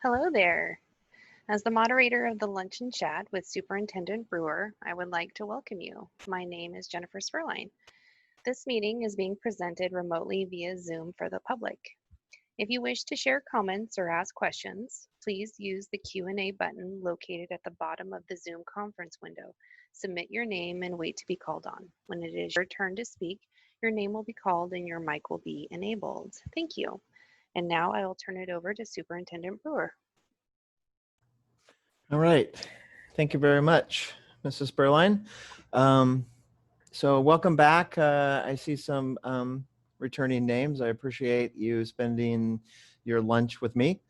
Hello there. As the moderator of the Luncheon Chat with Superintendent Brewer, I would like to welcome you. My name is Jennifer Spurline. This meeting is being presented remotely via Zoom for the public. If you wish to share comments or ask questions, please use the Q&A button located at the bottom of the Zoom conference window. Submit your name and wait to be called on. When it is your turn to speak, your name will be called and your mic will be enabled. Thank you. And now I will turn it over to Superintendent Brewer. All right. Thank you very much, Mrs. Spurline. So welcome back. I see some returning names. I appreciate you spending your lunch with me.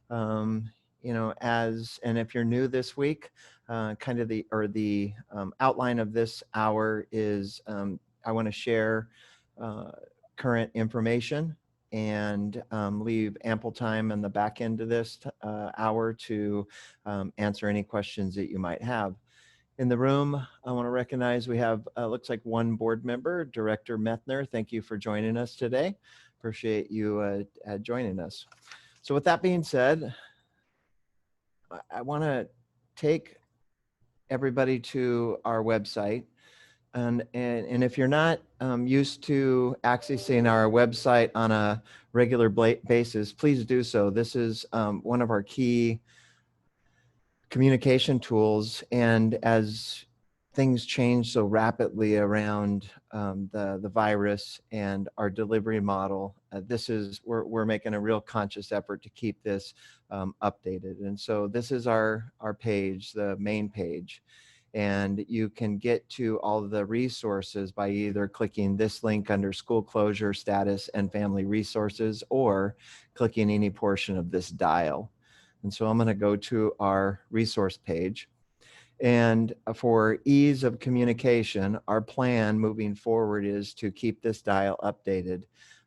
And if you're new this week, kind of the outline of this hour is I want to share current information and leave ample time in the back end of this hour to answer any questions that you might have. In the room, I want to recognize we have, looks like one board member, Director Methner. Thank you for joining us today. Appreciate you joining us. So with that being said, I want to take everybody to our website. And if you're not used to accessing our website on a regular basis, please do so. This is one of our key communication tools. And as things change so rapidly around the virus and our delivery model, we're making a real conscious effort to keep this updated. And so this is our page, the main page. And you can get to all of the resources by either clicking this link under school closure status and family resources or clicking any portion of this dial. And so I'm going to go to our resource page. And for ease of communication, our plan moving forward is to keep this dial updated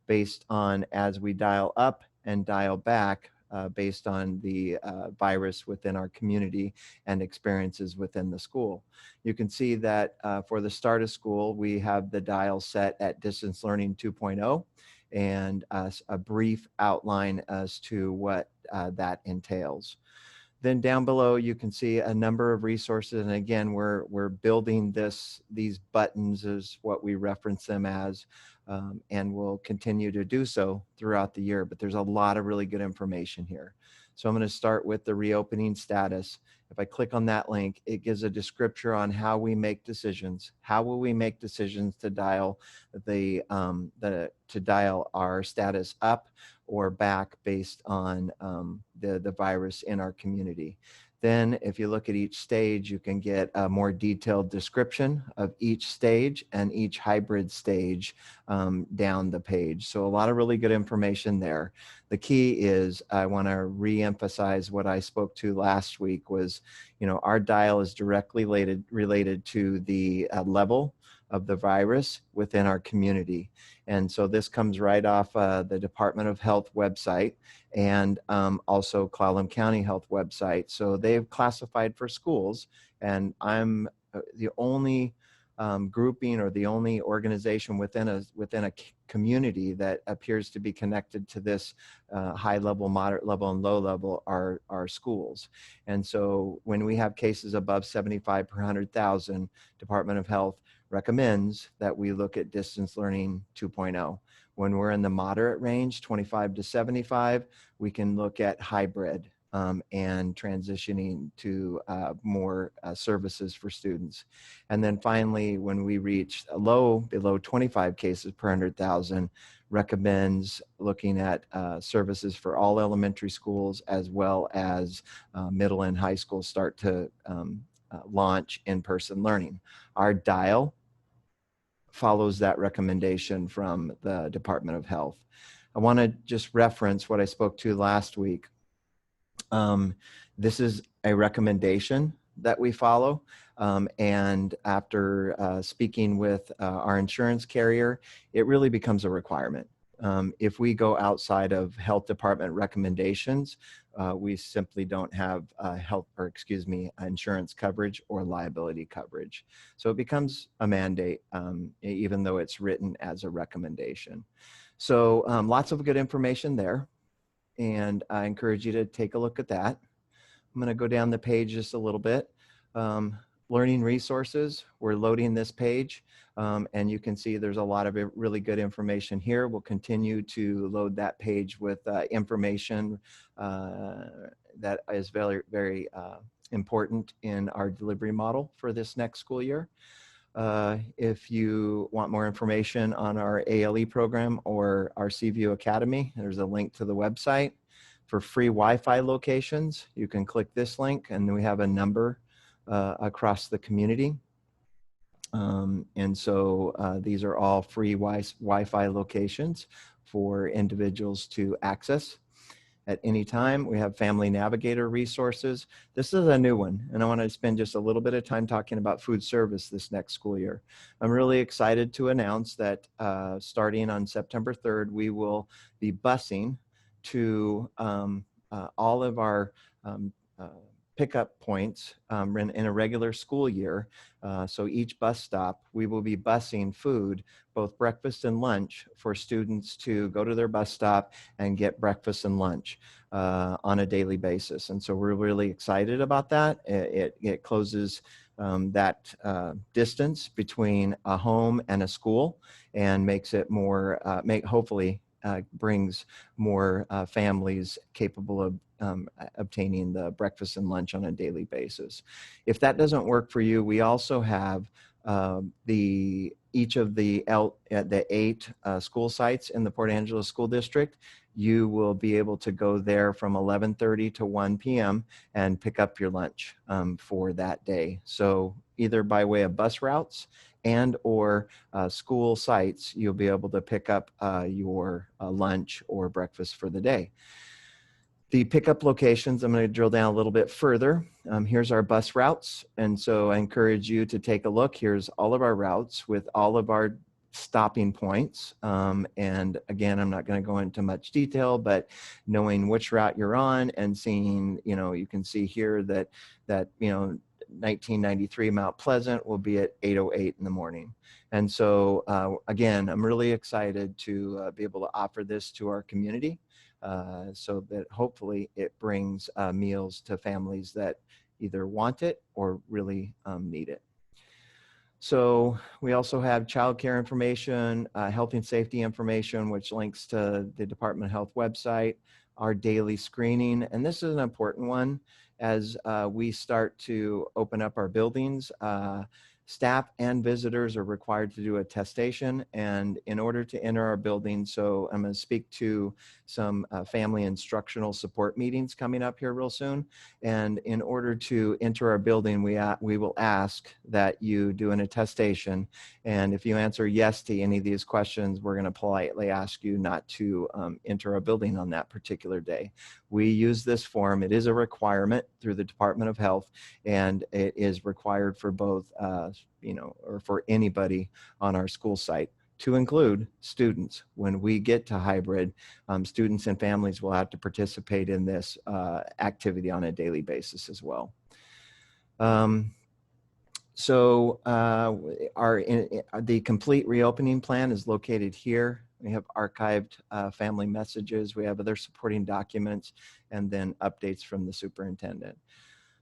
based on as we dial up and dial back based on the virus within our community and experiences within the school. You can see that for the start of school, we have the dial set at Distance Learning 2.0 and a brief outline as to what that entails. Then down below, you can see a number of resources. And again, we're building these buttons is what we reference them as, and we'll continue to do so throughout the year. But there's a lot of really good information here. So I'm going to start with the reopening status. If I click on that link, it gives a description on how we make decisions. How will we make decisions to dial to dial our status up or back based on the virus in our community. Then if you look at each stage, you can get a more detailed description of each stage and each hybrid stage down the page. So a lot of really good information there. The key is I want to reemphasize what I spoke to last week was, our dial is directly related to the level of the virus within our community. And so this comes right off the Department of Health website and also Clallam County Health website. So they've classified for schools, and I'm the only grouping or the only organization within a community that appears to be connected to this high level, moderate level, and low level are schools. And so when we have cases above 75 per 100,000, Department of Health recommends that we look at Distance Learning 2.0. When we're in the moderate range, 25 to 75, we can look at hybrid and transitioning to more services for students. And then finally, when we reach below 25 cases per 100,000, recommends looking at services for all elementary schools as well as middle and high schools start to launch in-person learning. Our dial follows that recommendation from the Department of Health. I want to just reference what I spoke to last week. This is a recommendation that we follow. And after speaking with our insurance carrier, it really becomes a requirement. If we go outside of health department recommendations, we simply don't have insurance coverage or liability coverage. So it becomes a mandate, even though it's written as a recommendation. So lots of good information there. and I encourage you to take a look at that. I'm going to go down the page just a little bit. Learning resources, we're loading this page, and you can see there's a lot of really good information here. We'll continue to load that page with information that is very, very important in our delivery model for this next school year. If you want more information on our ALE program or our CView Academy, there's a link to the website. For free Wi-Fi locations, you can click this link, and we have a number across the community. And so these are all free Wi-Fi locations for individuals to access at any time. We have Family Navigator resources. This is a new one, and I want to spend just a little bit of time talking about food service this next school year. I'm really excited to announce that starting on September 3rd, we will be busing to all of our pickup points in a regular school year. So each bus stop, we will be busing food, both breakfast and lunch, for students to go to their bus stop and get breakfast and lunch on a daily basis. And so we're really excited about that. It closes that distance between a home and a school, and makes it more, hopefully brings more families capable of obtaining the breakfast and lunch on a daily basis. If that doesn't work for you, we also have each of the 8 school sites in the Port Angeles School District. You will be able to go there from 11:30 to 1 p.m. and pick up your lunch for that day. So either by way of bus routes and or school sites, you'll be able to pick up your lunch or breakfast for the day. The pickup locations, I'm going to drill down a little bit further. Here's our bus routes. And so I encourage you to take a look. Here's all of our routes with all of our stopping points. And again, I'm not going to go into much detail, but knowing which route you're on and seeing, you can see here that 1993 Mount Pleasant will be at 8:08 in the morning. And so again, I'm really excited to be able to offer this to our community. So that hopefully it brings meals to families that either want it or really need it. So we also have childcare information, health and safety information, which links to the Department of Health website, our daily screening. And this is an important one as we start to open up our buildings. Staff and visitors are required to do a testation, and in order to enter our building, so I'm going to speak to some family instructional support meetings coming up here real soon. And in order to enter our building, we will ask that you do an attestation. And if you answer yes to any of these questions, we're going to politely ask you not to enter our building on that particular day. We use this form. It is a requirement through the Department of Health, and it is required for both or for anybody on our school site, to include students. When we get to hybrid, students and families will have to participate in this activity on a daily basis as well. The complete reopening plan is located here. We have archived family messages. We have other supporting documents, and then updates from the superintendent.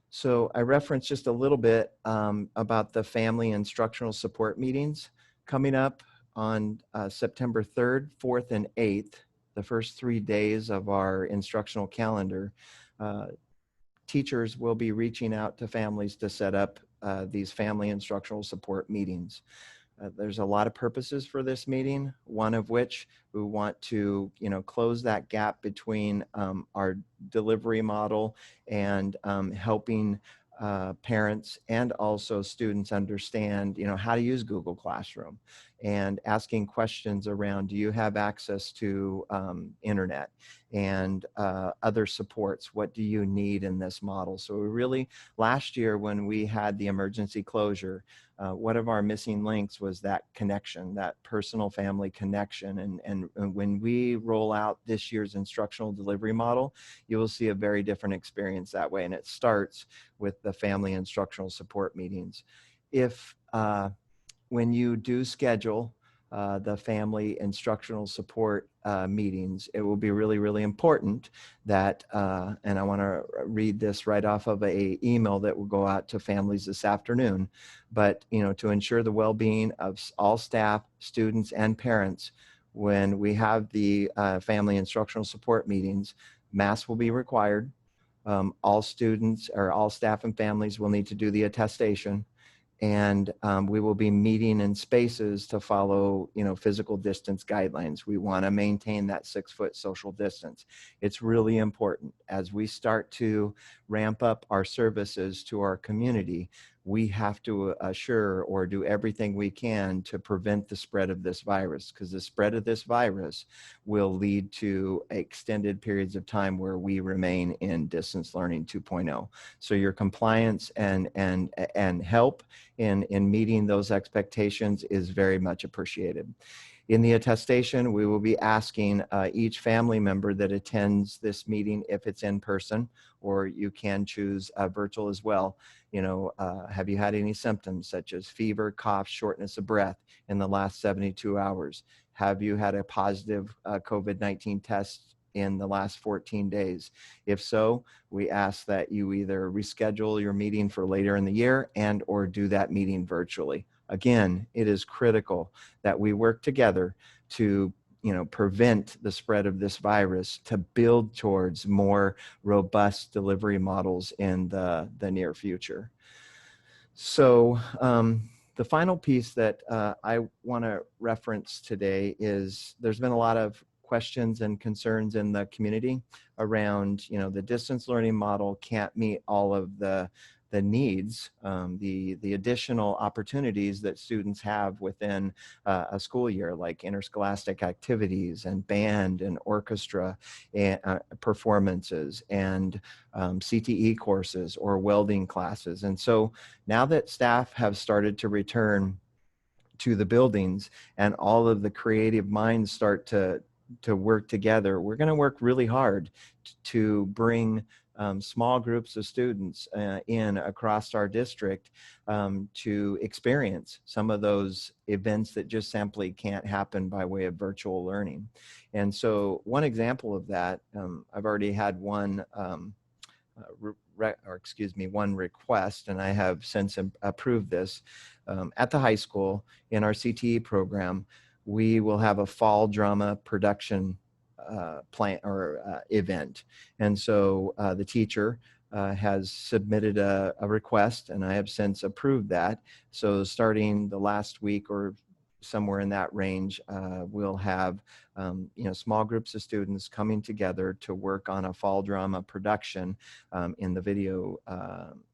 So I referenced just a little bit about the family instructional support meetings coming up on September 3rd, 4th, and 8th, the first 3 days of our instructional calendar. Teachers will be reaching out to families to set up these family instructional support meetings. There's a lot of purposes for this meeting, one of which we want to, close that gap between our delivery model and helping parents and also students understand, how to use Google Classroom, and asking questions around, do you have access to internet and other supports? What do you need in this model? So we really, last year when we had the emergency closure, one of our missing links was that connection, that personal family connection. And when we roll out this year's instructional delivery model, you will see a very different experience that way. And it starts with the family instructional support meetings. If when you do schedule the family instructional support meetings, it will be really, really important that, and I want to read this right off of a email that will go out to families this afternoon, but, to ensure the well-being of all staff, students, and parents, when we have the family instructional support meetings, masks will be required. All students or all staff and families will need to do the attestation, and we will be meeting in spaces to follow, physical distance guidelines. We want to maintain that 6-foot social distance. It's really important as we start to ramp up our services to our community. We have to assure or do everything we can to prevent the spread of this virus, because the spread of this virus will lead to extended periods of time where we remain in distance learning 2.0. So your compliance and help in meeting those expectations is very much appreciated. In the attestation, we will be asking each family member that attends this meeting, if it's in person, or you can choose virtual as well, have you had any symptoms such as fever, cough, shortness of breath in the last 72 hours? Have you had a positive COVID-19 test in the last 14 days? If so, we ask that you either reschedule your meeting for later in the year and or do that meeting virtually. Again, it is critical that we work together to prevent the spread of this virus, to build towards more robust delivery models in the near future. So the final piece that I want to reference today is there's been a lot of questions and concerns in the community around, the distance learning model can't meet all of the needs, the additional opportunities that students have within a school year, like interscholastic activities and band and orchestra and, performances and CTE courses or welding classes. And so now that staff have started to return to the buildings and all of the creative minds start to work together, we're going to work really hard to bring small groups of students in across our district to experience some of those events that just simply can't happen by way of virtual learning. And so one example of that, I've already had one one request, and I have since approved this. At the high school, in our CTE program, we will have a fall drama production plan or event. And so the teacher has submitted a request, and I have since approved that. So starting the last week or somewhere in that range, we'll have small groups of students coming together to work on a fall drama production in the video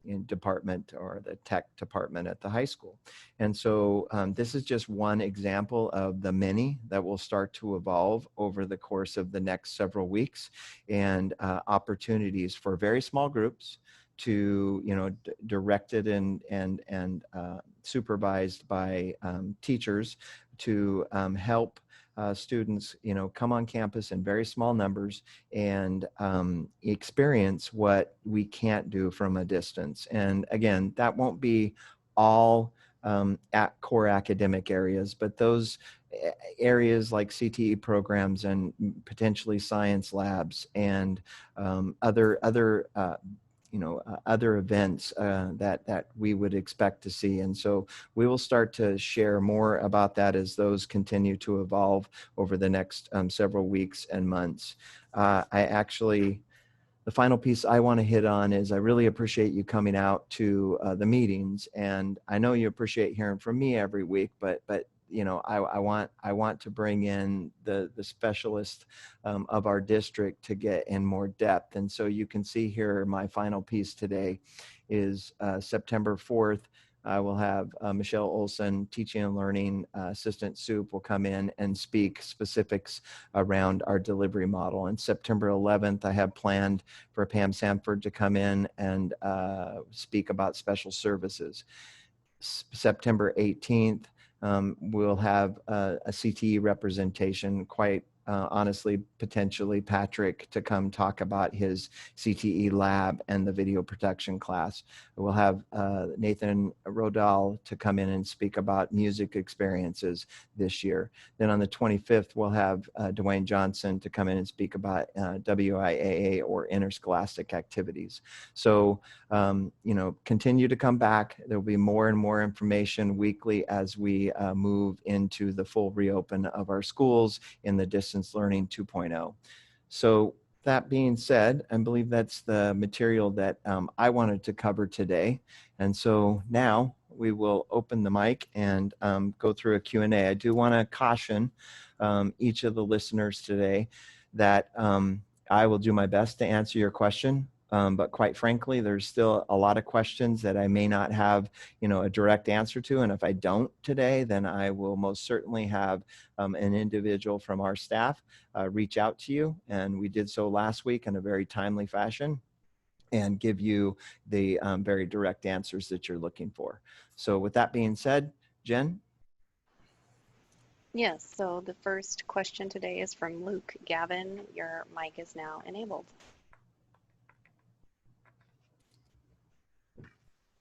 in department or the tech department at the high school. And so this is just one example of the many that will start to evolve over the course of the next several weeks, and opportunities for very small groups to directed and supervised by teachers to help students come on campus in very small numbers and experience what we can't do from a distance. And again, that won't be all at core academic areas, but those areas like CTE programs and potentially science labs and other events that we would expect to see. And so we will start to share more about that as those continue to evolve over the next several weeks and months. The final piece I want to hit on is I really appreciate you coming out to the meetings, and I know you appreciate hearing from me every week, but I want to bring in the specialist of our district to get in more depth. And so you can see here, my final piece today is September 4th. I will have Michelle Olson, Teaching and Learning Assistant Soup, will come in and speak specifics around our delivery model. And September 11th, I have planned for Pam Sanford to come in and speak about special services. September 18th, we'll have a CTE representation, quite honestly, potentially Patrick to come talk about his CTE lab and the video protection class. We'll have Nathan Rodal to come in and speak about music experiences this year. Then on the 25th, we'll have Dwayne Johnson to come in and speak about WIAA or interscholastic activities. So, continue to come back. There'll be more and more information weekly as we move into the full reopen of our schools in the distance learning 2.0. So that being said, I believe that's the material that I wanted to cover today. And so now we will open the mic and go through a Q&A. I do want to caution each of the listeners today that I will do my best to answer your question. But quite frankly, there's still a lot of questions that I may not have, a direct answer to. And if I don't today, then I will most certainly have an individual from our staff reach out to you. And we did so last week in a very timely fashion and give you the very direct answers that you're looking for. So with that being said, Jen? Yes, so the first question today is from Luke. Gavin, your mic is now enabled.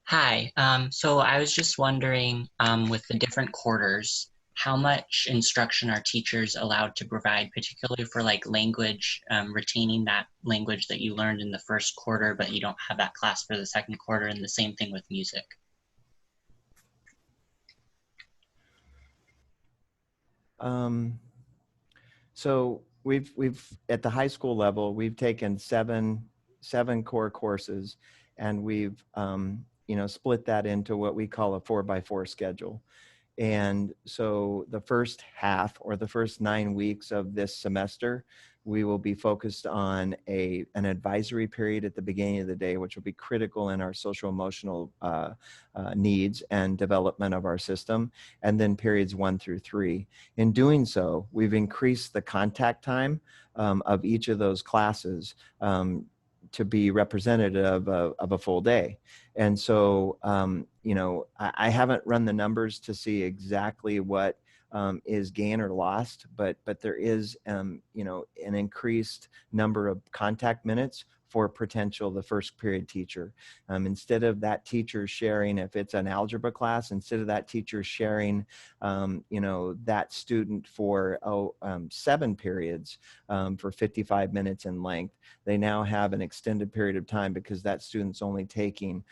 Hi, so I was just wondering, with the different quarters, how much instruction are teachers allowed to provide, particularly for like language, retaining that language that you learned in the first quarter, but you don't have that class for the second quarter, and the same thing with music? So we've at the high school level, we've taken seven core courses, and we've split that into what we call a 4x4 schedule. And so the first half, or the first 9 weeks of this semester, we will be focused on an advisory period at the beginning of the day, which will be critical in our social emotional needs and development of our system, and then periods 1 through 3. In doing so, we've increased the contact time of each of those classes to be representative of a full day. And so, I haven't run the numbers to see exactly what is gain or lost, but there is, an increased number of contact minutes for the first period teacher. Instead of that teacher sharing, if it's an algebra class, instead of that teacher sharing, that student for 7 periods for 55 minutes in length, they now have an extended period of time because that student's only taking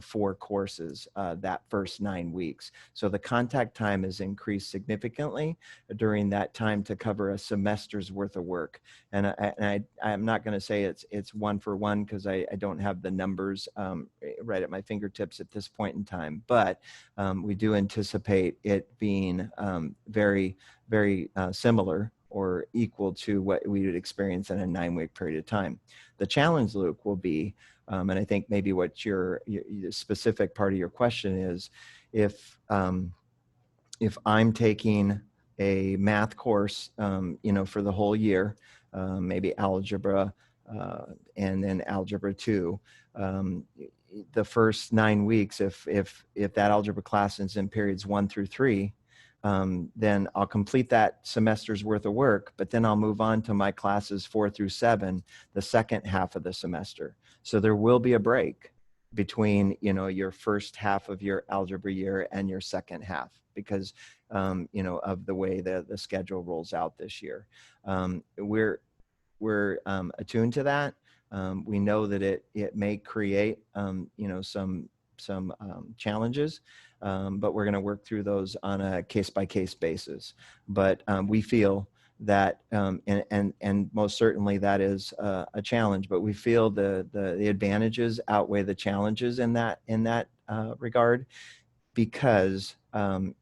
4 courses that first 9 weeks. So the contact time is increased significantly during that time to cover a semester's worth of work. And I'm not going to say it's 1 for 1 because I don't have the numbers right at my fingertips at this point in time. But we do anticipate it being very, very similar or equal to what we would experience in a 9-week period of time. The challenge, Luke, will be, and I think maybe what your specific part of your question is, if I'm taking a math course, for the whole year, maybe algebra, and then algebra 2, the first 9 weeks, if that algebra class is in periods 1 through 3, then I'll complete that semester's worth of work, but then I'll move on to my classes 4 through 7, the second half of the semester. So there will be a break between, your first half of your algebra year and your second half because, of the way the schedule rolls out this year. We're attuned to that. We know that it may create, some challenges, but we're going to work through those on a case-by-case basis. But we feel that, and most certainly that is a challenge, but we feel the advantages outweigh the challenges in that regard, because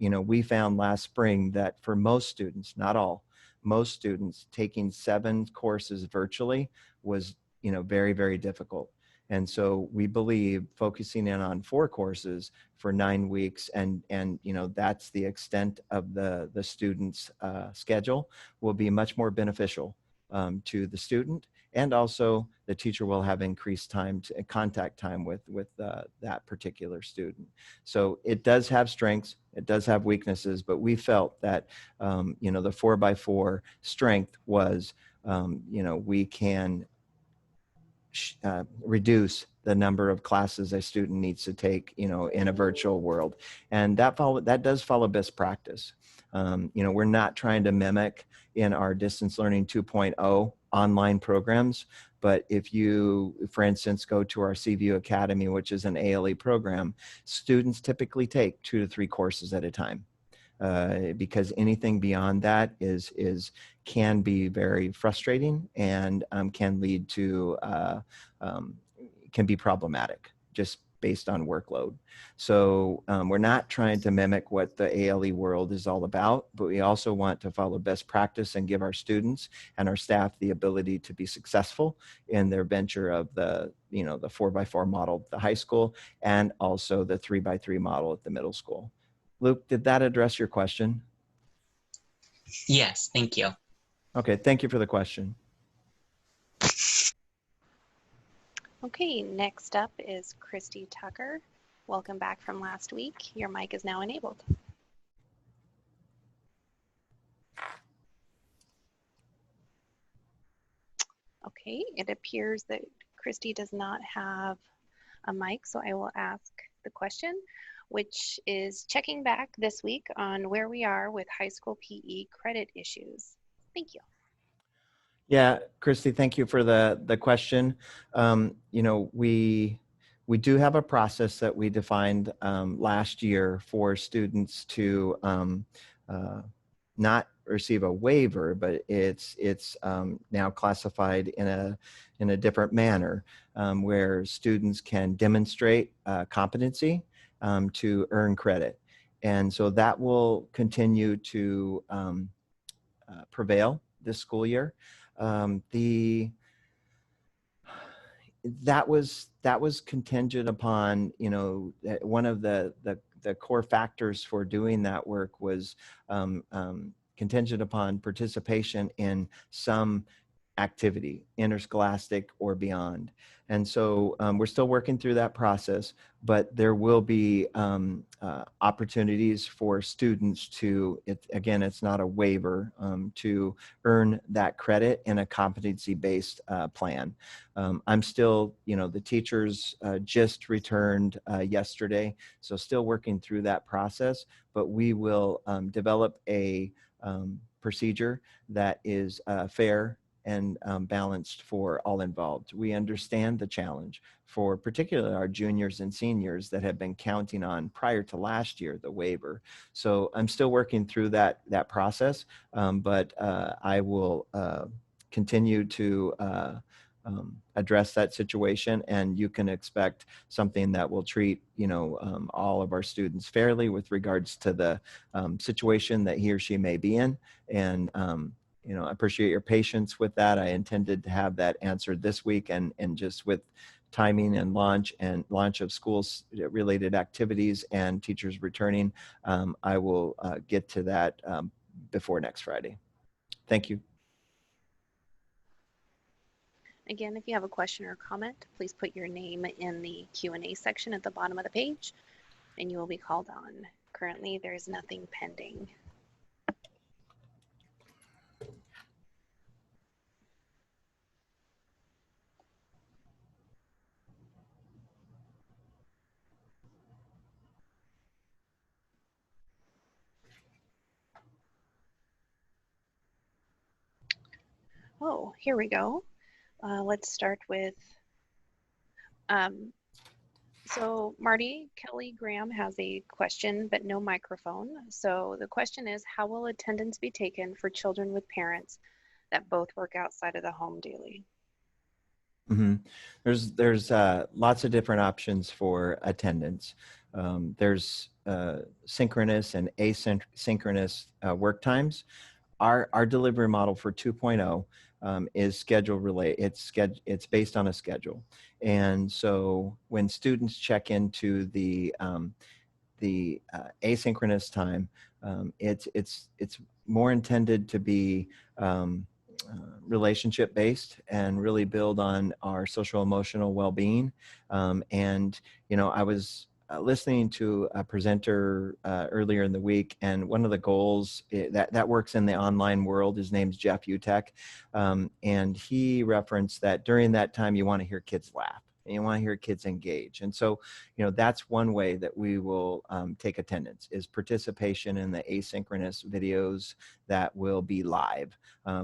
we found last spring that for most students, not all, most students, taking 7 courses virtually was very, very difficult. And so we believe focusing in on 4 courses for 9 weeks, and that's the extent of the student's schedule, will be much more beneficial to the student and also the teacher will have increased time to contact time with that particular student. So it does have strengths, it does have weaknesses, but we felt that you know, the 4x4 strength was you know, we can reduce the number of classes a student needs to take, you know, in a virtual world, and that does follow best practice. You know, we're not trying to mimic in our distance learning 2.0 online programs, but if you, for instance, go to our CView Academy, which is an ALE program, students typically take 2 to 3 courses at a time. Because anything beyond that can be very frustrating and can lead to can be problematic just based on workload. So we're not trying to mimic what the ALE world is all about, but we also want to follow best practice and give our students and our staff the ability to be successful in their venture of the, you know, the 4x4 model at the high school and also the 3x3 model at the middle school. Luke, did that address your question? Yes, thank you. Okay, thank you for the question. Okay, next up is Christy Tucker. Welcome back from last week. Your mic is now enabled. Okay, it appears that Christy does not have a mic, so I will ask the question, which is checking back this week on where we are with high school PE credit issues. Thank you. Yeah, Christy, thank you for the question. You know, we do have a process that we defined last year for students to not receive a waiver, but it's now classified in a different manner, where students can demonstrate competency to earn credit, and so that will continue to prevail this school year. That was contingent upon, you know, one of the core factors for doing that work was contingent upon participation in some activity, interscholastic or beyond. And so we're still working through that process, but there will be opportunities for students to, again, it's not a waiver, to earn that credit in a competency-based plan. I'm still, you know, the teachers just returned yesterday, so still working through that process, but we will develop a procedure that is fair and balanced for all involved. We understand the challenge for particularly our juniors and seniors that have been counting on, prior to last year, the waiver. So I'm still working through that process, but I will continue to address that situation, and you can expect something that will treat, you know, all of our students fairly with regards to the situation that he or she may be in. And you know, I appreciate your patience with that. I intended to have that answered this week, and just with timing and launch of schools related activities and teachers returning, I will get to that before next Friday. Thank you. Again, if you have a question or comment, please put your name in the Q&A section at the bottom of the page and you will be called on. Currently, there is nothing pending. Oh, here we go. Let's start with, so Marty, Kelly Graham has a question, but no microphone. So the question is, how will attendance be taken for children with parents that both work outside of the home daily? Mm-hmm. There's lots of different options for attendance. There's synchronous and asynchronous work times. Our delivery model for 2.0 is schedule related. It's based on a schedule, and so when students check into the asynchronous time, it's more intended to be relationship based and really build on our social emotional well-being. And I was listening to a presenter earlier in the week, and one of the goals that works in the online world, his name's Jeff Utek, and he referenced that during that time you want to hear kids laugh and you want to hear kids engage. And so that's one way that we will take attendance, is participation in the asynchronous videos that will be live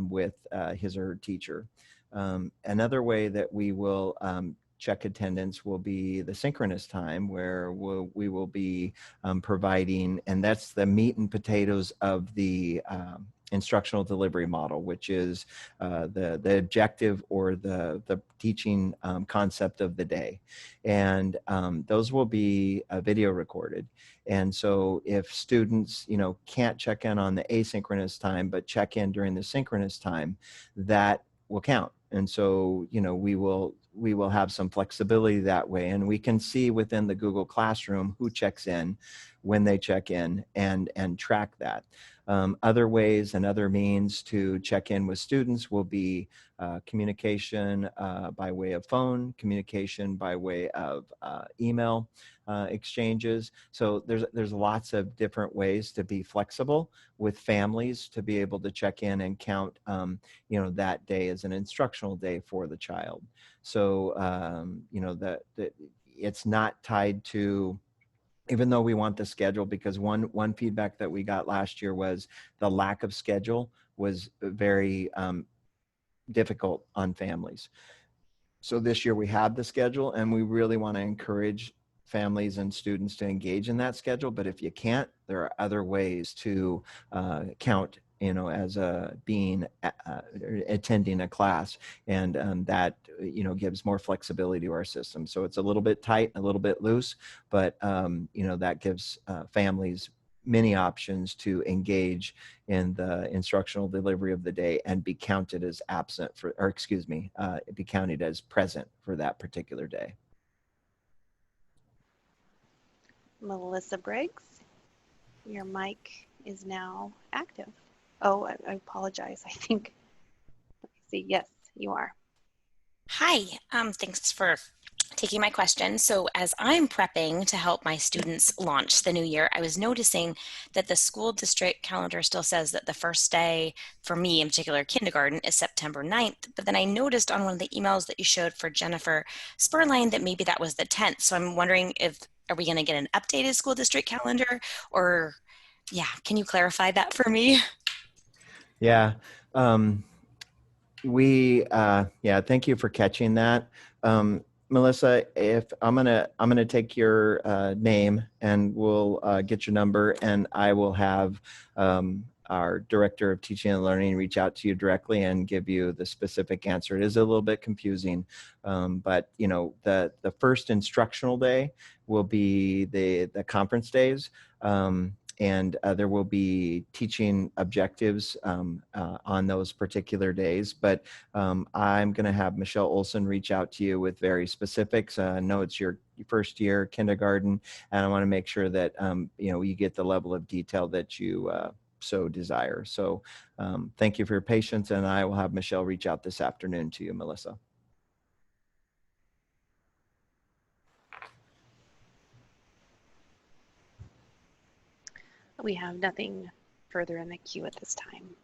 with his or her teacher. Another way that we will check attendance will be the synchronous time, where we will be providing, and that's the meat and potatoes of the instructional delivery model, which is the objective or the teaching concept of the day. And those will be video recorded. And so if students, can't check in on the asynchronous time, but check in during the synchronous time, that will count. And so, we will have some flexibility that way. And we can see within the Google Classroom who checks in, when they check in, and track that. Other ways and other means to check in with students will be communication by way of phone, communication by way of email exchanges. So there's lots of different ways to be flexible with families to be able to check in and count that day as an instructional day for the child. So that it's not tied to, even though we want the schedule, because one feedback that we got last year was the lack of schedule was very difficult on families. So this year we have the schedule, and we really want to encourage families and students to engage in that schedule. But if you can't, there are other ways to count as a being attending a class, and that gives more flexibility to our system. So it's a little bit tight, a little bit loose, but that gives families many options to engage in the instructional delivery of the day and be counted as absent for, or excuse me, be counted as present for that particular day. Melissa Briggs, your mic is now active. Oh, I apologize. I think, let me see. Yes, you are. Hi, thanks for taking my question. So as I'm prepping to help my students launch the new year, I was noticing that the school district calendar still says that the first day for me, in particular kindergarten, is September 9th. But then I noticed on one of the emails that you showed for Jennifer Spurline that maybe that was the 10th. So I'm wondering, are we going to get an updated school district calendar, or can you clarify that for me? Yeah. Thank you for catching that. Melissa, if I'm gonna take your name, and we'll get your number, and I will have our director of teaching and learning reach out to you directly and give you the specific answer. It is a little bit confusing, but the first instructional day will be the conference days. And there will be teaching objectives on those particular days. But I'm going to have Michelle Olson reach out to you with very specifics. I know it's your first year kindergarten, and I want to make sure that you get the level of detail that you so desire. So thank you for your patience, and I will have Michelle reach out this afternoon to you, Melissa. We have nothing further in the queue at this time.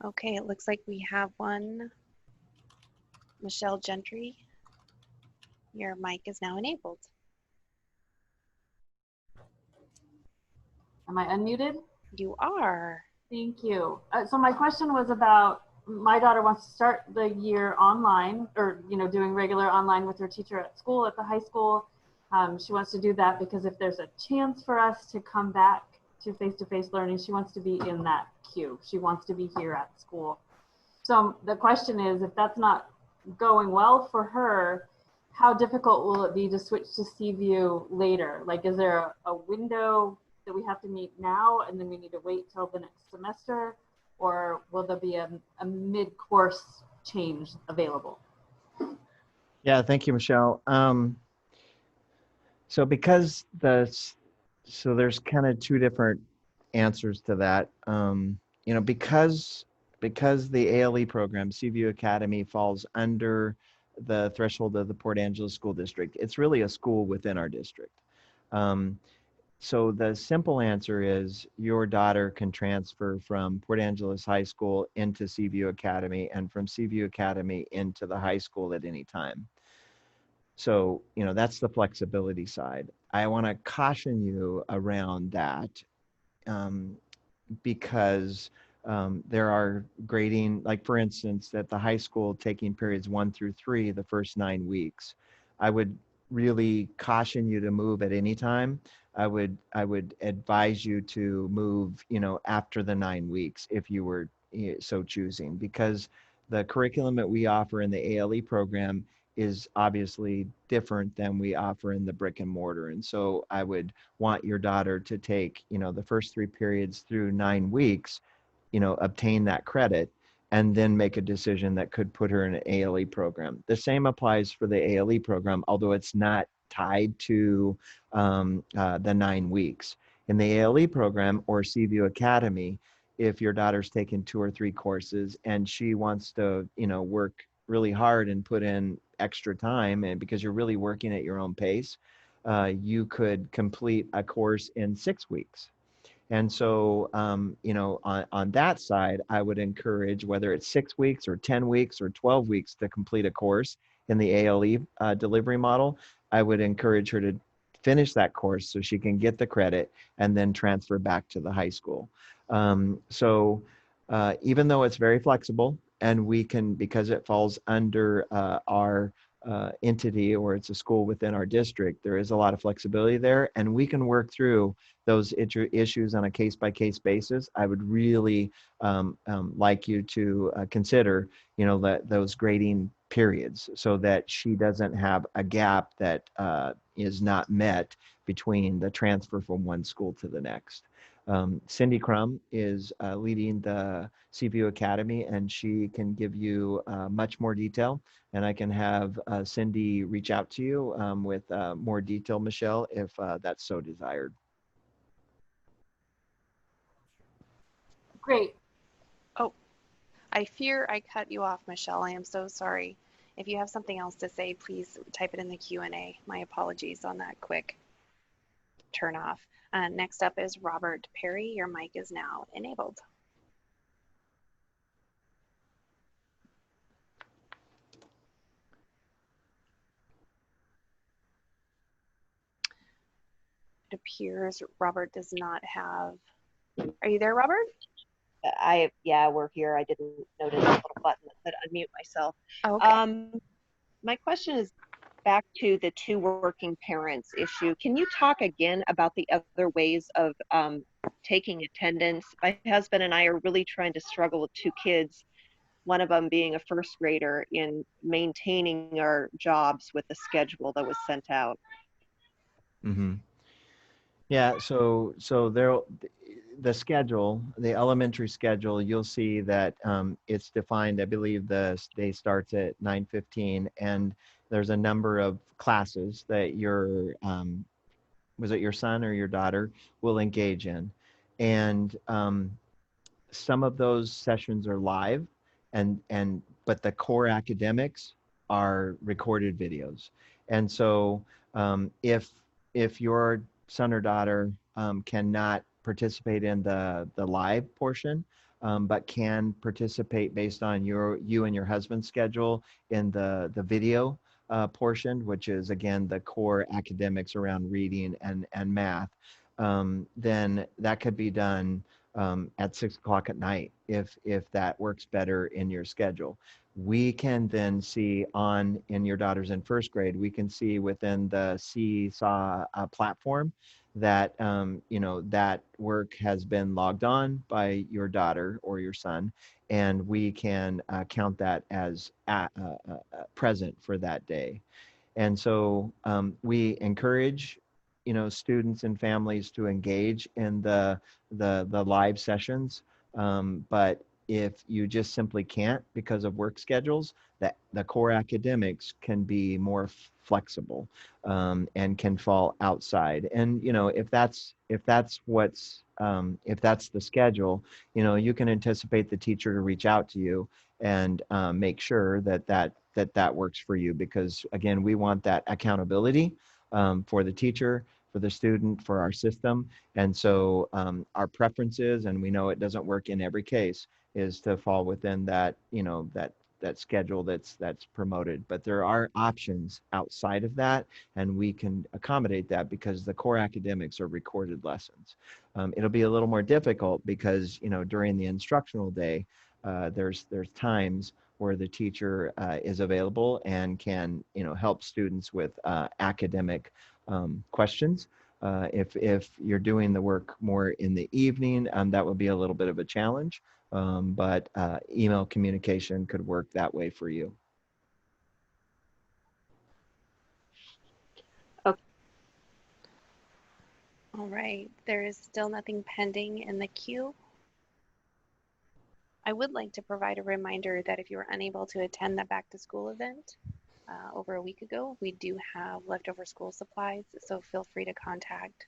Okay, it looks like we have one. Michelle Gentry, your mic is now enabled. Am I unmuted? You are. Thank you. So my question was about, my daughter wants to start the year online, or doing regular online with her teacher at school, at the high school. She wants to do that because if there's a chance for us to come back to face-to-face learning, she wants to be in that queue. She wants to be here at school. So the question is, if that's not going well for her, how difficult will it be to switch to CView later? Like, is there a window that we have to meet now and then we need to wait till the next semester? Or will there be a mid-course change available? Yeah, thank you, Michelle. So there's kind of two different answers to that. Because the ALE program, CView Academy, falls under the threshold of the Port Angeles School District, it's really a school within our district. So the simple answer is your daughter can transfer from Port Angeles High School into CView Academy and from CView Academy into the high school at any time. So, that's the flexibility side. I want to caution you around that because there are grading, like for instance, at the high school taking periods 1 through 3, the first 9 weeks. I would really caution you to move at any time. I would advise you to move, after the 9 weeks if you were so choosing, because the curriculum that we offer in the ALE program is obviously different than we offer in the brick and mortar. And so I would want your daughter to take, the first 3 periods through 9 weeks, obtain that credit, and then make a decision that could put her in an ALE program. The same applies for the ALE program, although it's not tied to the 9 weeks. In the ALE program or CView Academy, if your daughter's taken 2 or 3 courses and she wants to, work really hard and put in extra time, and because you're really working at your own pace, you could complete a course in 6 weeks. And so, on that side, I would encourage, whether it's 6 weeks or 10 weeks or 12 weeks to complete a course in the ALE delivery model, I would encourage her to finish that course so she can get the credit and then transfer back to the high school. So even though it's very flexible, and we can, because it falls under our entity, or it's a school within our district, there is a lot of flexibility there, and we can work through those issues on a case-by-case basis. I would really like you to consider, those grading periods, so that she doesn't have a gap that is not met between the transfer from one school to the next. Cindy Crum is leading the CView Academy, and she can give you much more detail. And I can have Cindy reach out to you with more detail, Michelle, if that's so desired. Great. Oh, I fear I cut you off, Michelle. I am so sorry. If you have something else to say, please type it in the Q&A. My apologies on that quick turn off. Next up is Robert Perry. Your mic is now enabled. It appears Robert does not have. Are you there, Robert? Yeah, we're here. I didn't notice a little button that said unmute myself. Okay. My question is back to the 2 working parents issue. Can you talk again about the other ways of taking attendance? My husband and I are really trying to struggle with 2 kids, one of them being a first grader, in maintaining our jobs with the schedule that was sent out. Mm-hmm. Yeah, so there, the schedule, the elementary schedule, you'll see that it's defined. I believe the day starts at 9:15, and there's a number of classes that your was it your son or your daughter will engage in, and some of those sessions are live, but the core academics are recorded videos. And so if your son or daughter cannot participate in the live portion, but can participate based on you and your husband's schedule in the video portion, which is again the core academics around reading and math, then that could be done at 6 o'clock at night if that works better in your schedule. We can then see on in your daughter's in first grade, we can see within the Seesaw platform that that work has been logged on by your daughter or your son, and we can count that as present for that day. And so we encourage, students and families to engage in the live sessions. But if you just simply can't because of work schedules, that the core academics can be more flexible and can fall outside. And if that's the schedule, you can anticipate the teacher to reach out to you and make sure that works for you, because again, we want that accountability for the teacher, for the student, for our system. And so our preferences, and we know it doesn't work in every case, is to fall within that, that schedule that's promoted. But there are options outside of that, and we can accommodate that because the core academics are recorded lessons. It'll be a little more difficult because, during the instructional day, there's times where the teacher is available and can help students with academic questions. If you're doing the work more in the evening, that would be a little bit of a challenge, but email communication could work that way for you. All right, there is still nothing pending in the queue. I would like to provide a reminder that if you were unable to attend the back to school event over a week ago, we do have leftover school supplies, so feel free to contact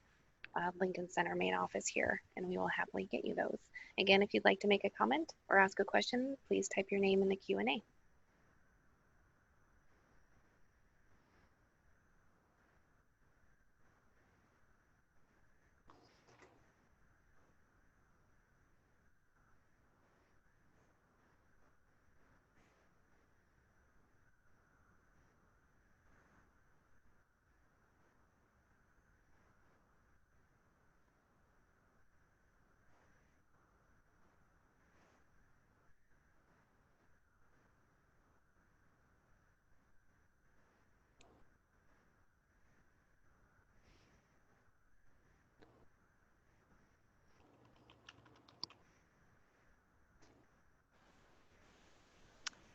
Lincoln Center main office here, and we will happily get you those. Again, if you'd like to make a comment or ask a question, please type your name in the Q&A.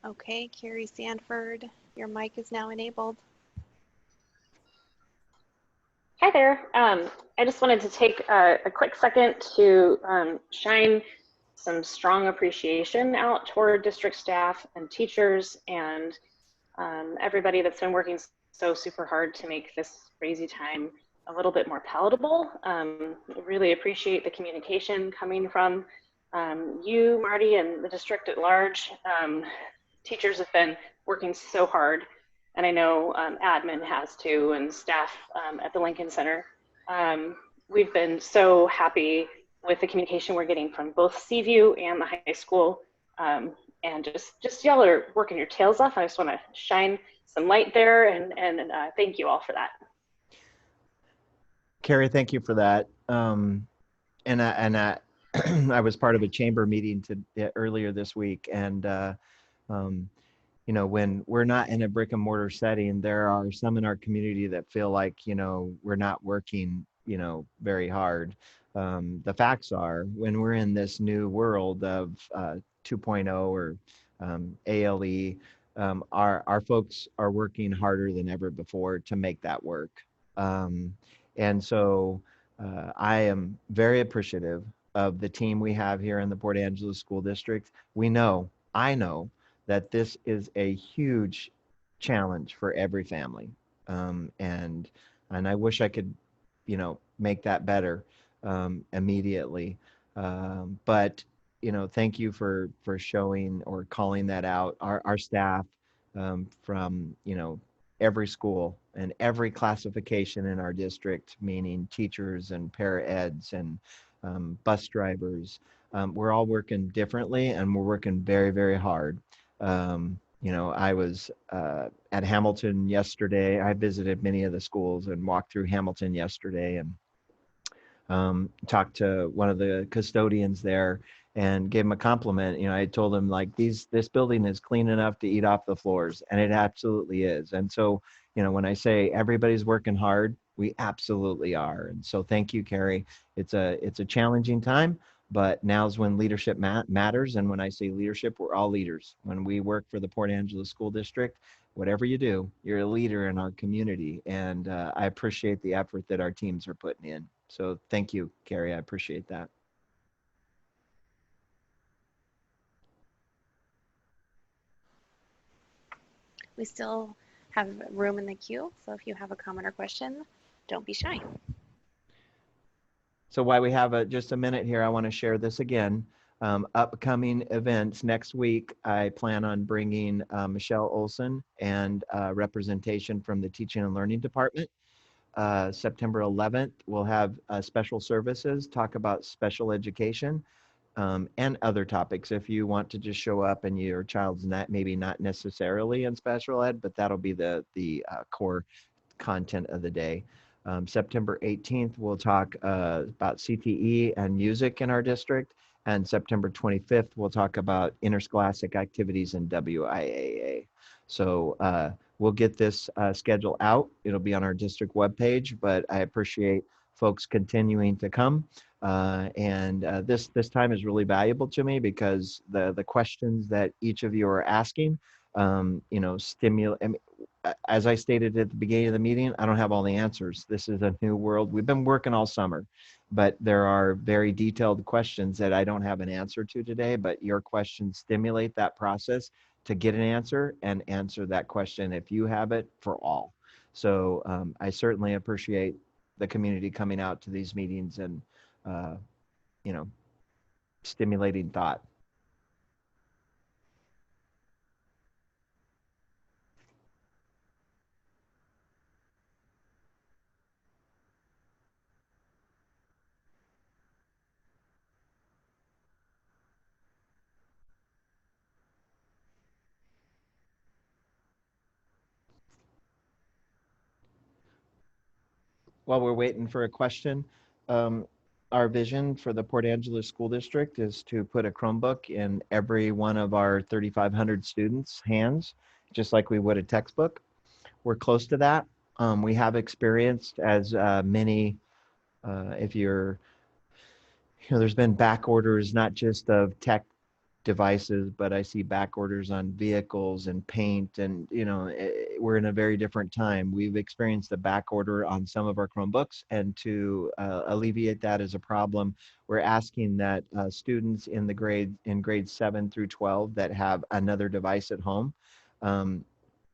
Okay, Carrie Sanford, your mic is now enabled. Hi there. I just wanted to take a quick second to shine some strong appreciation out toward district staff and teachers and everybody that's been working so super hard to make this crazy time a little bit more palatable. Really appreciate the communication coming from you, Marty, and the district at large. Teachers have been working so hard, and I know admin has too, and staff at the Lincoln Center. We've been so happy with the communication we're getting from both Seaview and the high school. And just y'all are working your tails off. I just want to shine some light there, and thank you all for that. Carrie, thank you for that. I was part of a chamber meeting earlier this week, and when we're not in a brick and mortar setting, there are some in our community that feel like we're not working very hard. The facts are, when we're in this new world of 2.0 or ALE, our folks are working harder than ever before to make that work. And so I am very appreciative of the team we have here in the Port Angeles School District. I know that this is a huge challenge for every family. And I wish I could, make that better immediately. But thank you for showing or calling that out. Our staff from every school and every classification in our district, meaning teachers and para-eds and bus drivers, we're all working differently, and we're working very, very hard. I was at Hamilton yesterday. I visited many of the schools and walked through Hamilton yesterday and talked to one of the custodians there and gave him a compliment. I told him like this building is clean enough to eat off the floors, and it absolutely is. And so, when I say everybody's working hard, we absolutely are. And so thank you, Carrie. It's a challenging time, but now's when leadership matters. And when I say leadership, we're all leaders. When we work for the Port Angeles School District, whatever you do, you're a leader in our community. And I appreciate the effort that our teams are putting in. So thank you, Carrie. I appreciate that. We still have room in the queue, so if you have a comment or question, don't be shy. So while we have just a minute here, I want to share this again. Upcoming events next week, I plan on bringing Michelle Olson and representation from the Teaching and Learning Department. September 11th, we'll have special services, talk about special education and other topics. If you want to just show up and your child's maybe not necessarily in special ed, but that'll be the core content of the day. September 18th, we'll talk about CTE and music in our district. And September 25th, we'll talk about interscholastic activities in WIAA. So we'll get this schedule out. It'll be on our district webpage, but I appreciate folks continuing to come. This time is really valuable to me because the questions that each of you are asking, stimulate. As I stated at the beginning of the meeting, I don't have all the answers. This is a new world. We've been working all summer, but there are very detailed questions that I don't have an answer to today, but your questions stimulate that process to get an answer and answer that question if you have it for all. So I certainly appreciate the community coming out to these meetings and, stimulating thought. While we're waiting for a question, our vision for the Port Angeles School District is to put a Chromebook in every one of our 3,500 students' hands, just like we would a textbook. We're close to that. We have experienced as many, if you're, there's been back orders, not just of tech devices, but I see back orders on vehicles and paint, and we're in a very different time. We've experienced a back order on some of our Chromebooks, and to alleviate that as a problem, we're asking that students in grades 7 through 12 that have another device at home,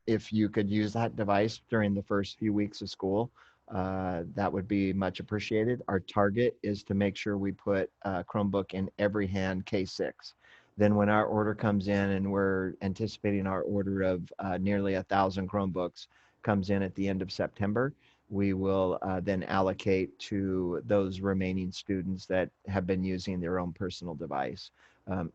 if you could use that device during the first few weeks of school, that would be much appreciated. Our target is to make sure we put a Chromebook in every hand K6. Then when our order comes in, and we're anticipating our order of nearly 1,000 Chromebooks comes in at the end of September, we will then allocate to those remaining students that have been using their own personal device.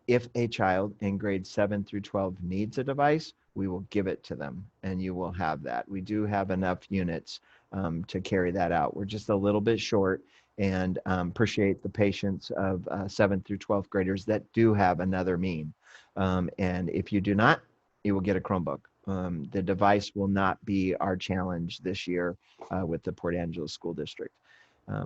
If a child in grades 7 through 12 needs a device, we will give it to them, and you will have that. We do have enough units to carry that out. We're just a little bit short, and appreciate the patience of 7th through 12th graders that do have another mean. And if you do not, you will get a Chromebook. The device will not be our challenge this year with the Port Angeles School District.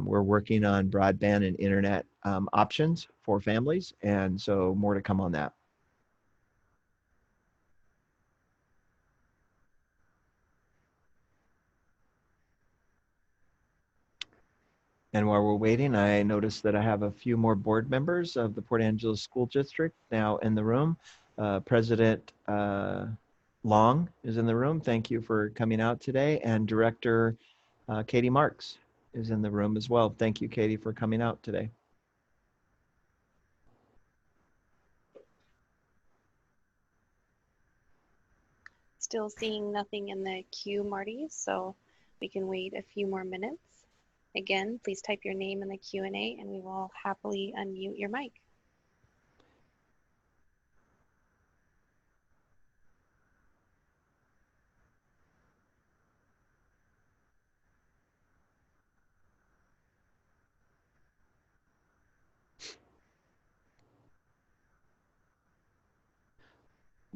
We're working on broadband and internet options for families, and so more to come on that. And while we're waiting, I noticed that I have a few more board members of the Port Angeles School District now in the room. President Long is in the room. Thank you for coming out today. And Director Katie Marks is in the room as well. Thank you, Katie, for coming out today. Still seeing nothing in the queue, Marty, so we can wait a few more minutes. Again, please type your name in the Q&A and we will happily unmute your mic.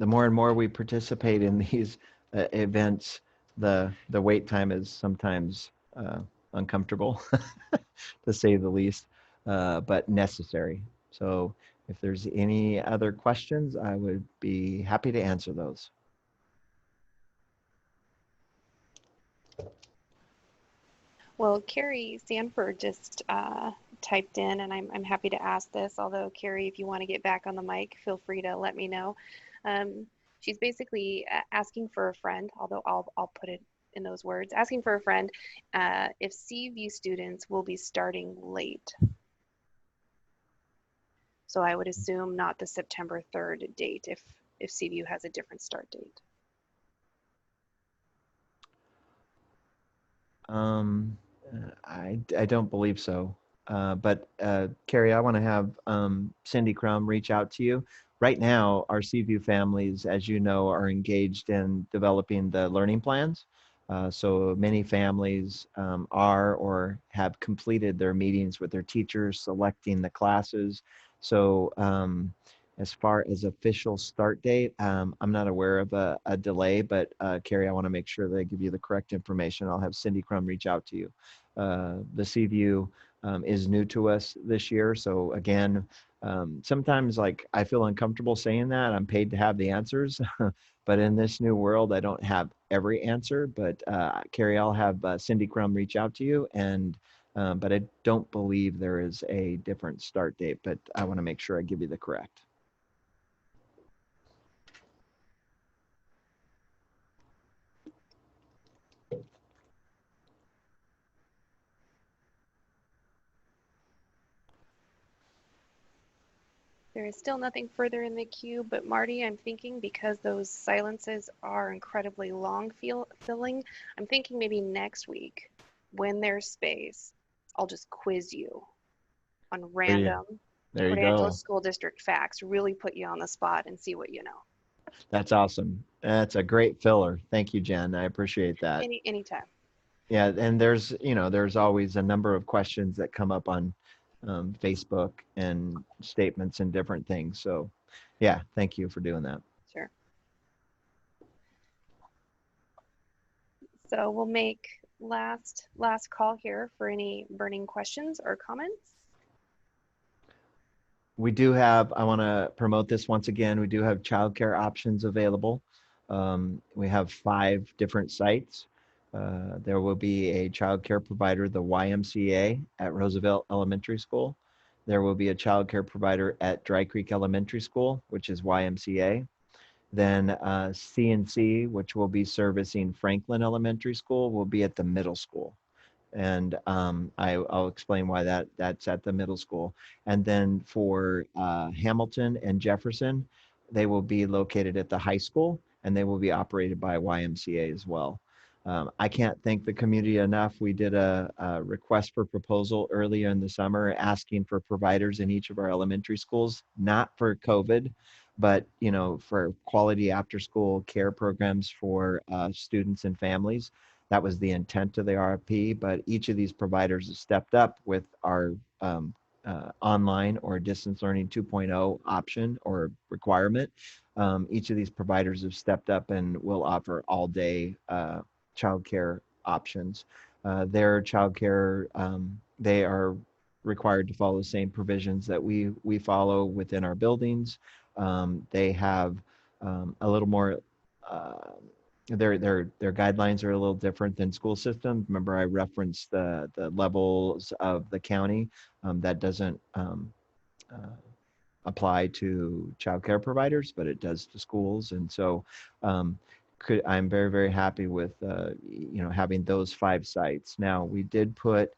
the more and more we participate in these events, the wait time is sometimes uncomfortable, to say the least, but necessary. So if there's any other questions, I would be happy to answer those. Well, Carrie Sanford just typed in, and I'm happy to ask this, although Carrie, if you want to get back on the mic, feel free to let me know. She's basically asking for a friend, although I'll put it in those words, asking for a friend if Seaview students will be starting late. So I would assume not the September 3rd date if Seaview has a different start date. I don't believe so. But Carrie, I want to have Cindy Crum reach out to you. Right now, our Seaview families, as you know, are engaged in developing the learning plans. So many families are or have completed their meetings with their teachers, selecting the classes. So as far as official start date, I'm not aware of a delay, but Carrie, I want to make sure that I give you the correct information. I'll have Cindy Crum reach out to you. The Seaview is new to us this year. So again, sometimes like I feel uncomfortable saying that. I'm paid to have the answers, but in this new world, I don't have every answer. But Carrie, I'll have Cindy Crum reach out to you, and but I don't believe there is a different start date. But I want to make sure I give you the correct. There is still nothing further in the queue, but Marty, I'm thinking because those silences are incredibly long filling, I'm thinking maybe next week when there's space, I'll just quiz you on random There you Port Angeles go. School District facts, really put you on the spot and see what you know. That's awesome. That's a great filler. Thank you, Jen. I appreciate that. Anytime. Yeah, and there's, you know, there's always a number of questions that come up on Facebook and statements and different things. So yeah, thank you for doing that. Sure. So we'll make last call here for any burning questions or comments. We do have, I want to promote this once again, we do have childcare options available. We have 5 different sites. There will be a childcare provider, the YMCA at Roosevelt Elementary School. There will be a childcare provider at Dry Creek Elementary School, which is YMCA. Then CNC, which will be servicing Franklin Elementary School, will be at the middle school. And I'll explain why that's at the middle school. And then for Hamilton and Jefferson, they will be located at the high school, and they will be operated by YMCA as well. I can't thank the community enough. We did a request for proposal earlier in the summer asking for providers in each of our elementary schools, not for COVID, but you know, for quality after school care programs for students and families. That was the intent of the RFP, but each of these providers has stepped up with our online or distance learning 2.0 option or requirement. Each of these providers have stepped up and will offer all day childcare options. Their childcare, they are required to follow the same provisions that we follow within our buildings. They have a little more their guidelines are a little different than school systems. Remember, I referenced the levels of the county. That doesn't apply to childcare providers, but it does to schools. And so I'm very, very happy with you know, having those 5 sites. Now, we did put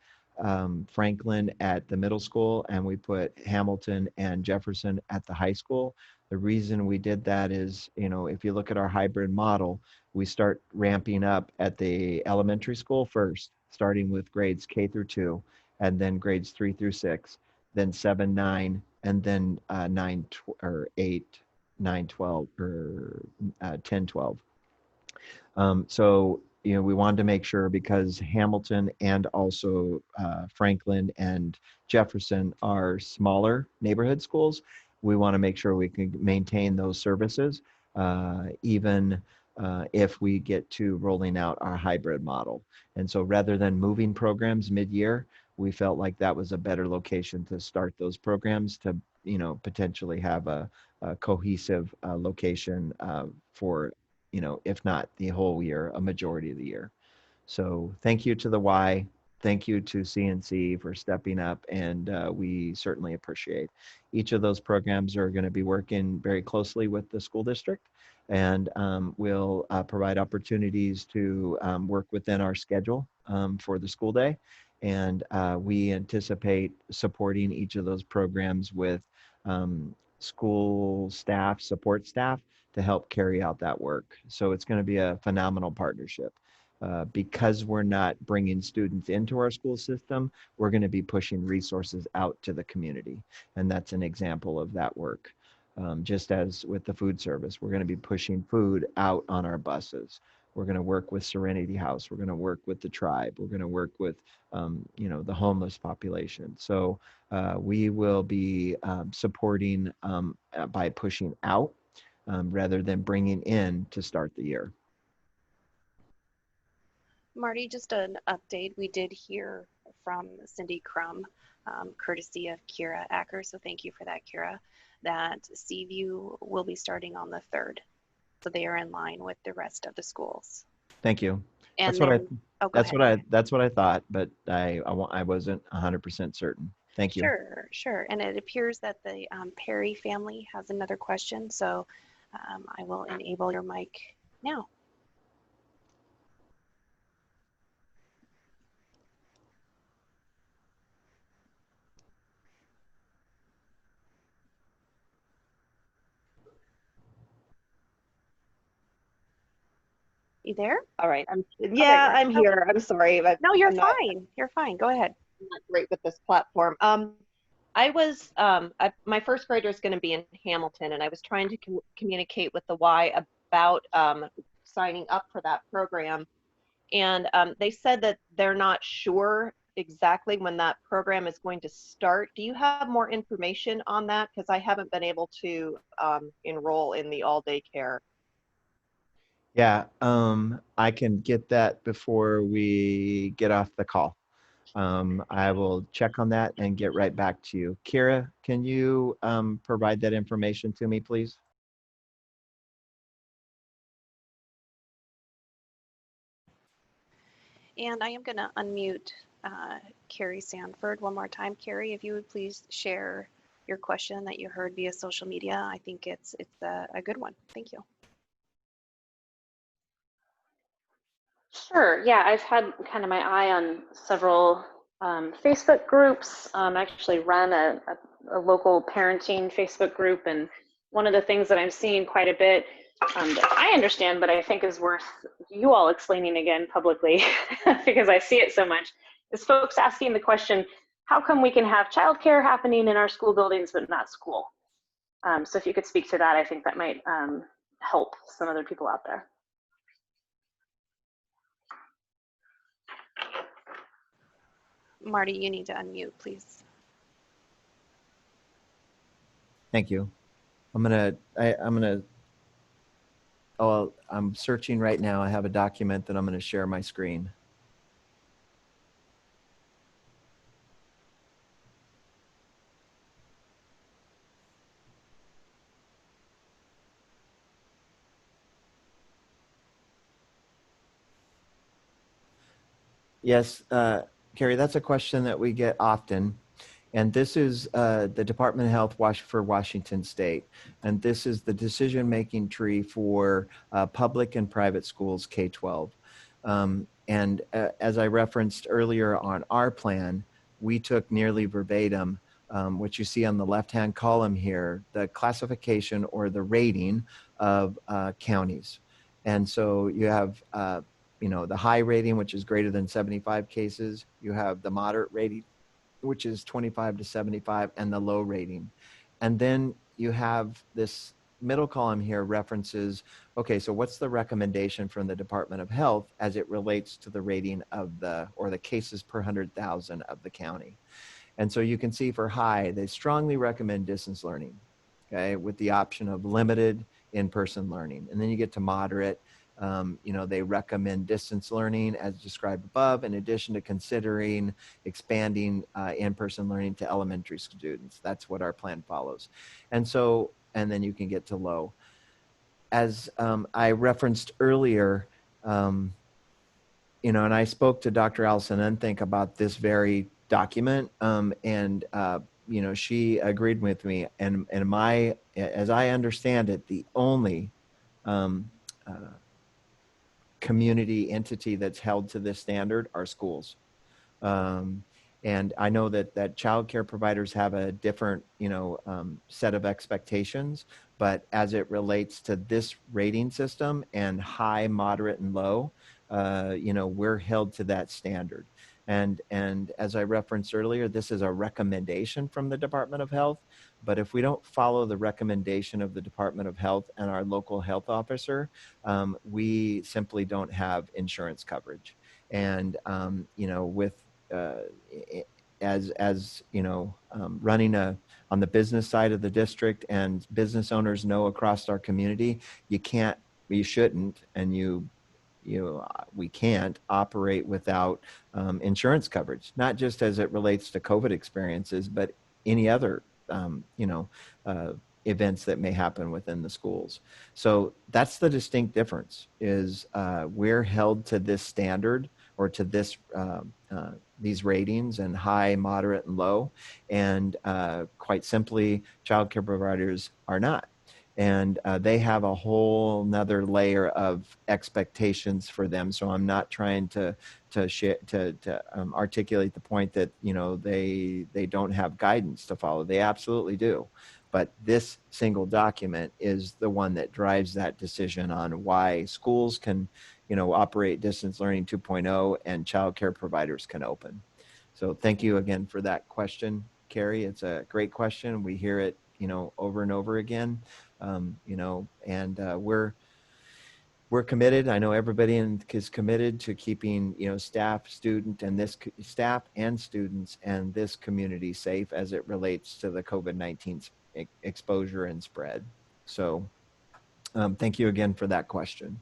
Franklin at the middle school, and we put Hamilton and Jefferson at the high school. The reason we did that is, you know, if you look at our hybrid model, we start ramping up at the elementary school first, starting with grades K through 2, and then grades 3 through 6, then 7, 9, and then 9 or 8, 9, 12, or 10, 12. So, you know, we wanted to make sure, because Hamilton and also Franklin and Jefferson are smaller neighborhood schools, we want to make sure we can maintain those services. even if we get to rolling out our hybrid model. And so rather than moving programs mid-year, we felt like that was a better location to start those programs to, you know, potentially have a cohesive location for, you know, if not the whole year, a majority of the year. So thank you to the Y. Thank you to CNC for stepping up, and we certainly appreciate. Each of those programs are going to be working very closely with the school district, and will provide opportunities to work within our schedule for the school day. And we anticipate supporting each of those programs with school staff, support staff to help carry out that work. So it's going to be a phenomenal partnership. Because we're not bringing students into our school system, we're going to be pushing resources out to the community. And that's an example of that work. Just as with the food service, we're going to be pushing food out on our buses. We're going to work with Serenity House. We're going to work with the tribe. We're going to work with, you know, the homeless population. So we will be supporting by pushing out rather than bringing in to start the year. Marty, just an update. We did hear from Cindy Crum, courtesy of Kira Acker, so thank you for that, Kira, that Seaview will be starting on the 3rd. So they are in line with the rest of the schools. Thank you. And That's what I. Oh, that's what I thought, but I wasn't 100% certain. Thank you. Sure, sure. And it appears that the Perry family has another question, so I will enable your mic now. You there? All right. I'm Okay. here. I'm sorry, but No, you're fine. You're fine. Go ahead. I'm not great with this platform. I was my first grader is going to be in Hamilton, and I was trying to communicate with the Y about signing up for that program, and they said that they're not sure exactly when that program is going to start. Do you have more information on that? Because I haven't been able to enroll in the all-day care. Yeah, I can get that before we get off the call. I will check on that and get right back to you. Kira, can you provide that information to me, please? And I am going to unmute Carrie Sanford one more time. Carrie, if you would please share your question that you heard via social media. I think it's a good one. Thank you. Sure. Yeah, I've had kind of my eye on several Facebook groups. I actually run a local parenting Facebook group, and one of the things that I'm seeing quite a bit that I understand, but I think is worth you all explaining again publicly because I see it so much, is folks asking the question, how come we can have childcare happening in our school buildings but not school? So if you could speak to that, I think that might help some other people out there. Marty, you need to unmute, please. Thank you. I'm searching right now. I have a document that I'm going to share my screen. Yes, Carrie, that's a question that we get often. And this is the Department of Health for Washington State. And this is the decision-making tree for public and private schools K-12. And as I referenced earlier on our plan, we took nearly verbatim what you see on the left-hand column here, the classification or the rating of counties. And so you have you know, the high rating, which is greater than 75 cases. You have the moderate rating, which is 25 to 75, and the low rating. And then you have this middle column here references, okay, so what's the recommendation from the Department of Health as it relates to the rating of the cases per 100,000 of the county. And so you can see for high, they strongly recommend distance learning, okay, with the option of limited in-person learning. And then you get to moderate. They recommend distance learning as described above, in addition to considering expanding in-person learning to elementary students. That's what our plan follows. And then you can get to low. As I referenced earlier, and I spoke to Dr. Allison Unthink about this very document, and she agreed with me. And as I understand it, the only community entity that's held to this standard are schools. And I know that child care providers have a different, set of expectations, but as it relates to this rating system and high, moderate, and low, we're held to that standard. And as I referenced earlier, this is a recommendation from the Department of Health. But if we don't follow the recommendation of the Department of Health and our local health officer, we simply don't have insurance coverage. And, running on the business side of the district, and business owners know across our community, you shouldn't, and we can't operate without insurance coverage, not just as it relates to COVID experiences, but any other, events that may happen within the schools. So that's the distinct difference, is we're held to this standard, or to this these ratings, and high, moderate, and low. And quite simply, child care providers are not. And they have a whole nother layer of expectations for them. So I'm not trying to articulate the point that they don't have guidance to follow. They absolutely do. But this single document is the one that drives that decision on why schools can operate distance learning 2.0 and child care providers can open. So thank you again for that question, Carrie. It's a great question. We hear it over and over again. We're committed. I know everybody is committed to keeping, staff and students and this community safe as it relates to the COVID-19 exposure and spread. So thank you again for that question.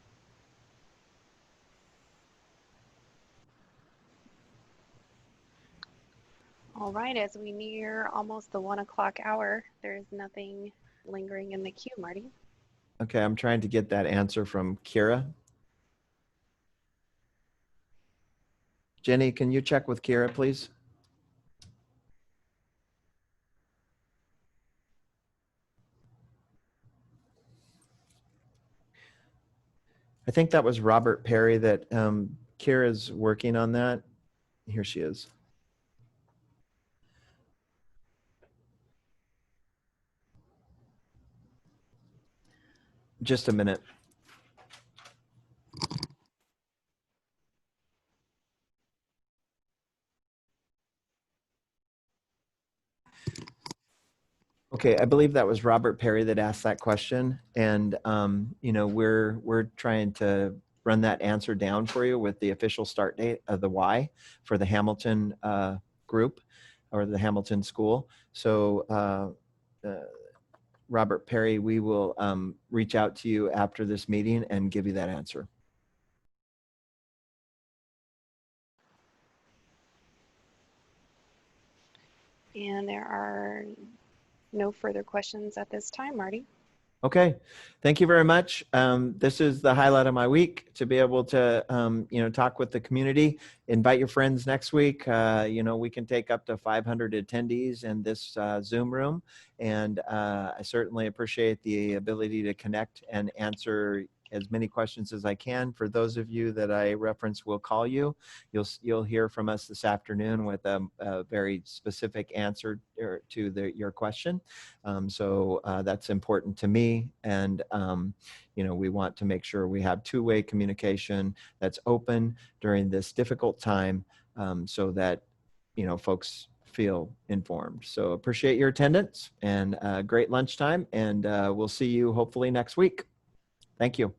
All right, as we near almost the 1 o'clock hour, there's nothing lingering in the queue, Marty. Okay, I'm trying to get that answer from Kira. Jenny, can you check with Kira, please? I think that was Robert Perry that Kira's working on that. Here she is. Just a minute. Okay, I believe that was Robert Perry that asked that question, and we're trying to run that answer down for you with the official start date of the Y for the Hamilton group, or the Hamilton school. So Robert Perry, we will reach out to you after this meeting and give you that answer. And there are no further questions at this time, Marty. Okay, thank you very much. This is the highlight of my week, to be able to, talk with the community. Invite your friends next week. We can take up to 500 attendees in this Zoom room. And I certainly appreciate the ability to connect and answer as many questions as I can. For those of you that I reference will call you, you'll hear from us this afternoon with a very specific answer to your question. So that's important to me. And, we want to make sure we have two-way communication that's open during this difficult time, so that, folks feel informed. So appreciate your attendance, and great lunchtime, and we'll see you hopefully next week. Thank you.